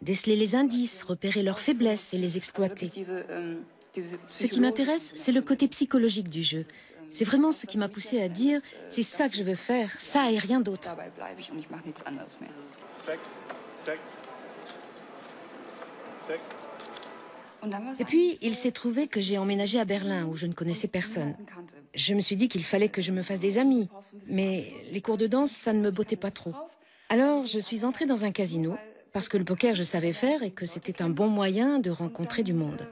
déceler les indices, repérer leurs faiblesses et les exploiter. Ce qui m'intéresse, c'est le côté psychologique du jeu. C'est vraiment ce qui m'a poussé à dire « c'est ça que je veux faire, ça et rien d'autre ». Et puis, il s'est trouvé que j'ai emménagé à Berlin, où je ne connaissais personne. Je me suis dit qu'il fallait que je me fasse des amis, mais les cours de danse, ça ne me bottait pas trop. Alors, je suis entrée dans un casino, parce que le poker, je savais faire et que c'était un bon moyen de rencontrer du monde.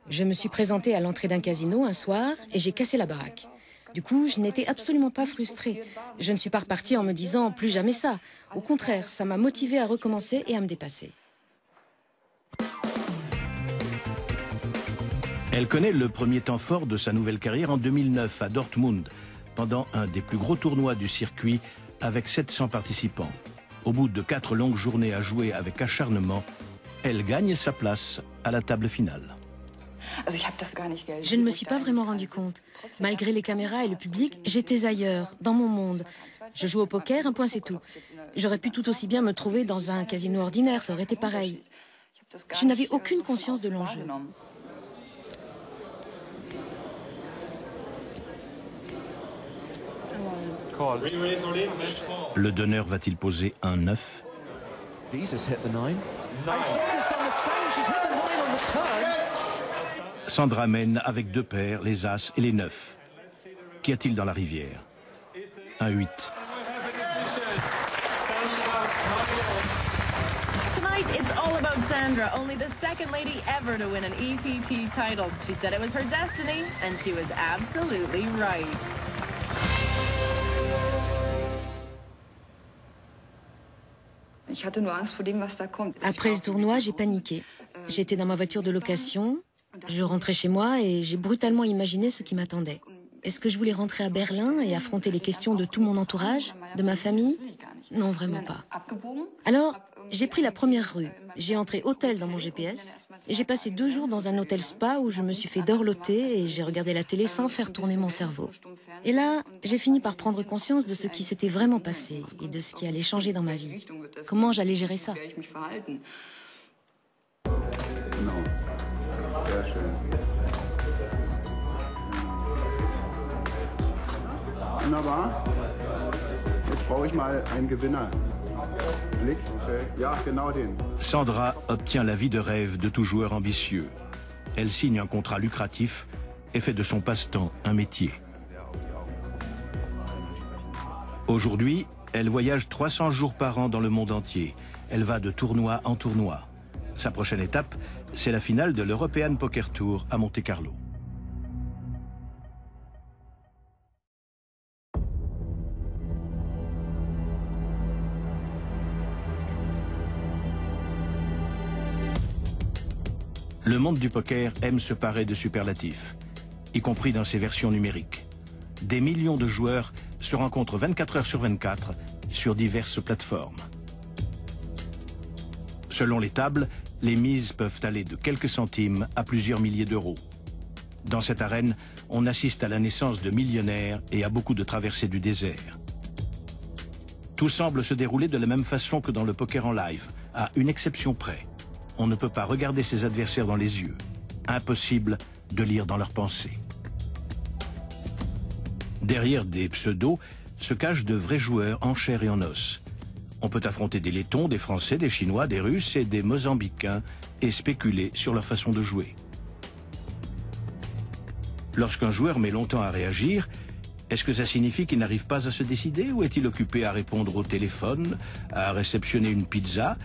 Je me suis présentée à l'entrée d'un casino un soir et j'ai cassé la baraque. Du coup, je n'étais absolument pas frustrée. Je ne suis pas repartie en me disant « plus jamais ça ». Au contraire, ça m'a motivée à recommencer et à me dépasser. Elle connaît le premier temps fort de sa nouvelle carrière en 2009 à Dortmund, pendant un des plus gros tournois du circuit avec 700 participants. Au bout de 4 longues journées à jouer avec acharnement, elle gagne sa place à la table finale. Je ne me suis pas vraiment rendu compte. Malgré les caméras et le public, j'étais ailleurs, dans mon monde. Je joue au poker, un point c'est tout. J'aurais pu tout aussi bien me trouver dans un casino ordinaire, ça aurait été pareil. Je n'avais aucune conscience de l'enjeu. Le donneur va-t-il poser un 9? Sandra mène avec 2 paires, les As et les 9. Qu'y a-t-il dans la rivière? Un 8. Tonight, it's all about Sandra, only the second lady ever to win an EPT title. She said it was her destiny, and she was absolutely right. Après le tournoi, j'ai paniqué. J'étais dans ma voiture de location, je rentrais chez moi et j'ai brutalement imaginé ce qui m'attendait. Est-ce que je voulais rentrer à Berlin et affronter les questions de tout mon entourage, de ma famille? Non, vraiment pas. Alors, j'ai pris la première rue. J'ai entré hôtel dans mon GPS et j'ai passé 2 jours dans un hôtel spa où je me suis fait dorloter et j'ai regardé la télé sans faire tourner mon cerveau. Et là, j'ai fini par prendre conscience de ce qui s'était vraiment passé et de ce qui allait changer dans ma vie. Comment j'allais gérer ça? Wunderbar. Jetzt brauche ich mal einen Gewinner. Blick. Ja, genau den. Sandra obtient la vie de rêve de tout joueur ambitieux. Elle signe un contrat lucratif et fait de son passe-temps un métier. Aujourd'hui, elle voyage 300 jours par an dans le monde entier. Elle va de tournoi en tournoi. Sa prochaine étape, c'est la finale de l'European Poker Tour à Monte-Carlo. Le monde du poker aime se parer de superlatifs, y compris dans ses versions numériques. Des millions de joueurs se rencontrent 24 heures sur 24 sur diverses plateformes. Selon les tables, les mises peuvent aller de quelques centimes à plusieurs milliers d'euros. Dans cette arène, on assiste à la naissance de millionnaires et à beaucoup de traversées du désert. Tout semble se dérouler de la même façon que dans le poker en live, à une exception près. On ne peut pas regarder ses adversaires dans les yeux. Impossible de lire dans leurs pensées. Derrière des pseudos se cachent de vrais joueurs en chair et en os. On peut affronter des Lettons, des Français, des Chinois, des Russes et des Mozambicains et spéculer sur leur façon de jouer. Lorsqu'un joueur met longtemps à réagir, est-ce que ça signifie qu'il n'arrive pas à se décider ou est-il occupé à répondre au téléphone, à réceptionner une pizza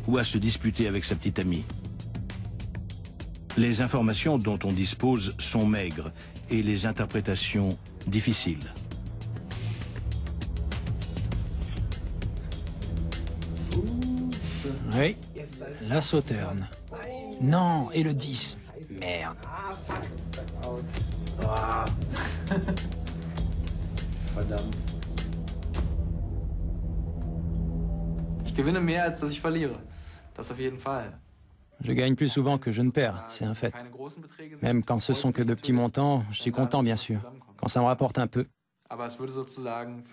ou à se disputer avec sa petite amie? Les informations dont on dispose sont maigres et les interprétations difficiles. Oui, la sauterne. Non, et le 10. Merde. Ich gewinne mehr, als dass ich verliere. Das auf jeden Fall. Je gagne plus souvent que je ne perds, c'est un fait. Même quand ce sont que de petits montants, je suis content bien sûr. Quand ça me rapporte un peu.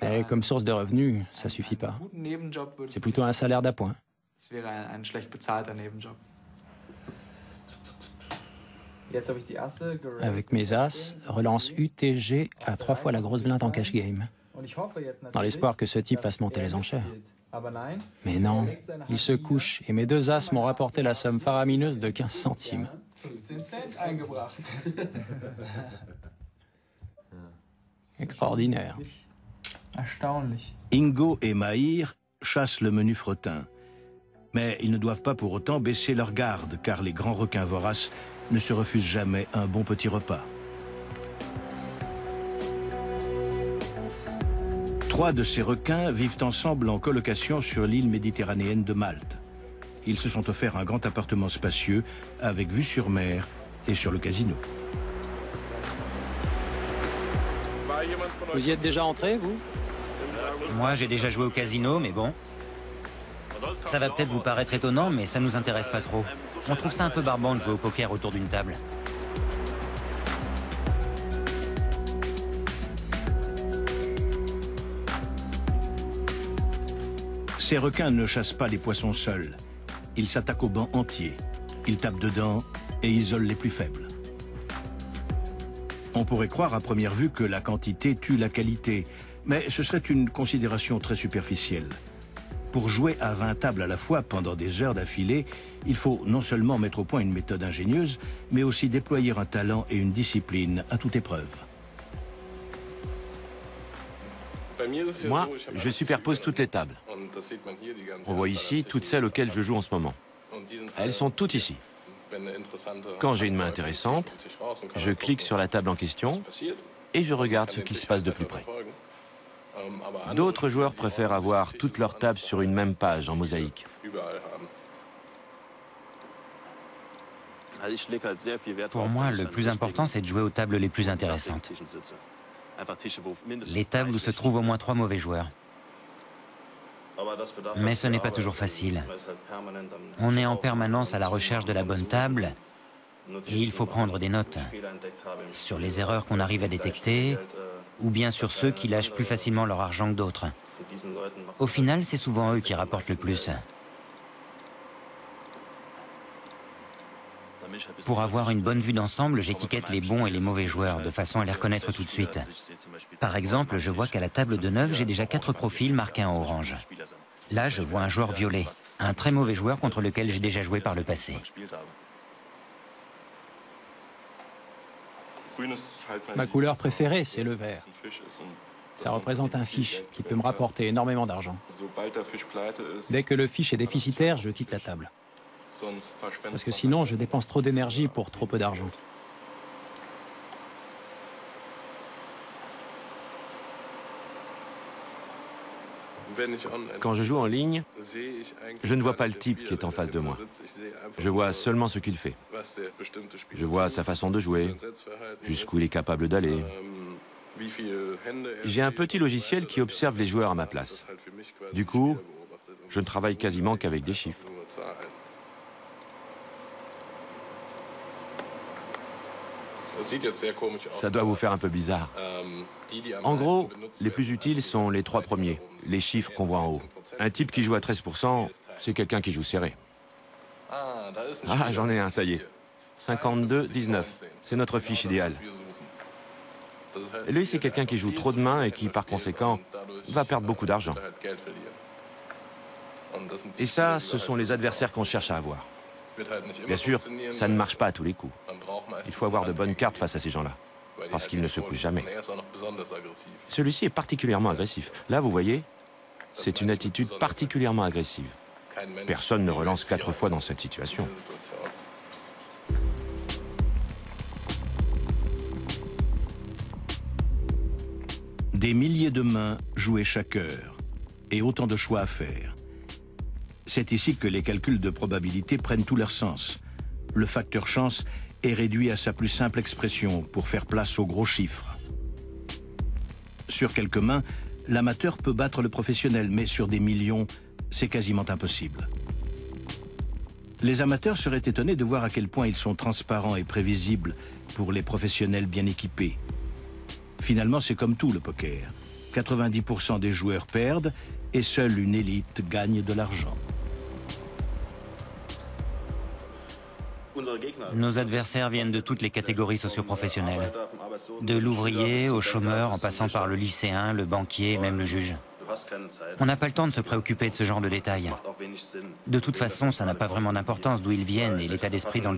Mais comme source de revenus, ça suffit pas. C'est plutôt un salaire d'appoint. Das wäre ein schlecht bezahlter Nebenjob. Avec mes as, relance UTG à 3 fois la grosse blinde en cash game. Dans l'espoir que ce type fasse monter les enchères. Mais non, il se couche et mes 2 as m'ont rapporté la somme faramineuse de 15 centimes. Extraordinaire. Ingo et Mahir chassent le menu fretin. Mais ils ne doivent pas pour autant baisser leur garde, car les grands requins voraces ne se refusent jamais un bon petit repas. 3 de ces requins vivent ensemble en colocation sur l'île méditerranéenne de Malte. Ils se sont offerts un grand appartement spacieux avec vue sur mer et sur le casino. Vous y êtes déjà entré, vous? Moi, j'ai déjà joué au casino, mais bon. Ça va peut-être vous paraître étonnant, mais ça nous intéresse pas trop. On trouve ça un peu barbant de jouer au poker autour d'une table. Ces requins ne chassent pas les poissons seuls. Ils s'attaquent au banc entier. Ils tapent dedans et isolent les plus faibles. On pourrait croire à première vue que la quantité tue la qualité, mais ce serait une considération très superficielle. Pour jouer à 20 tables à la fois pendant des heures d'affilée, il faut non seulement mettre au point une méthode ingénieuse, mais aussi déployer un talent et une discipline à toute épreuve. Moi, je superpose toutes les tables. On voit ici toutes celles auxquelles je joue en ce moment. Elles sont toutes ici. Quand j'ai une main intéressante, je clique sur la table en question et je regarde ce qui se passe de plus près. D'autres joueurs préfèrent avoir toutes leurs tables sur une même page en mosaïque. Pour moi, le plus important, c'est de jouer aux tables les plus intéressantes. Les tables où se trouvent au moins 3 mauvais joueurs. Mais ce n'est pas toujours facile. On est en permanence à la recherche de la bonne table et il faut prendre des notes sur les erreurs qu'on arrive à détecter ou bien sur ceux qui lâchent plus facilement leur argent que d'autres. Au final, c'est souvent eux qui rapportent le plus. Pour avoir une bonne vue d'ensemble, j'étiquette les bons et les mauvais joueurs, de façon à les reconnaître tout de suite. Par exemple, je vois qu'à la table de 9, j'ai déjà 4 profils marqués en orange. Là, je vois un joueur violet, un très mauvais joueur contre lequel j'ai déjà joué par le passé. Ma couleur préférée, c'est le vert. Ça représente un fish qui peut me rapporter énormément d'argent. Dès que le fish est déficitaire, je quitte la table. Parce que sinon, je dépense trop d'énergie pour trop peu d'argent. Quand je joue en ligne, je ne vois pas le type qui est en face de moi. Je vois seulement ce qu'il fait. Je vois sa façon de jouer, jusqu'où il est capable d'aller. J'ai un petit logiciel qui observe les joueurs à ma place. Du coup, je ne travaille quasiment qu'avec des chiffres. Ça doit vous faire un peu bizarre. En gros, les plus utiles sont les 3 premiers, les chiffres qu'on voit en haut. Un type qui joue à 13%, c'est quelqu'un qui joue serré. Ah, j'en ai un, ça y est. 52-19, c'est notre fiche idéale. Et lui, c'est quelqu'un qui joue trop de mains et qui, par conséquent, va perdre beaucoup d'argent. Et ça, ce sont les adversaires qu'on cherche à avoir. Bien sûr, ça ne marche pas à tous les coups. Il faut avoir de bonnes cartes face à ces gens-là, parce qu'ils ne se couchent jamais. Celui-ci est particulièrement agressif. Là, vous voyez, c'est une attitude particulièrement agressive. Personne ne relance 4 fois dans cette situation. Des milliers de mains jouées chaque heure, et autant de choix à faire. C'est ici que les calculs de probabilité prennent tout leur sens. Le facteur chance est réduit à sa plus simple expression pour faire place aux gros chiffres. Sur quelques mains, l'amateur peut battre le professionnel, mais sur des millions, c'est quasiment impossible. Les amateurs seraient étonnés de voir à quel point ils sont transparents et prévisibles pour les professionnels bien équipés. Finalement, c'est comme tout le poker. 90% des joueurs perdent et seule une élite gagne de l'argent. Nos adversaires viennent de toutes les catégories socioprofessionnelles. De l'ouvrier au chômeur, en passant par le lycéen, le banquier, même le juge. On n'a pas le temps de se préoccuper de ce genre de détails. De toute façon, ça n'a pas vraiment d'importance d'où ils viennent et l'état d'esprit dans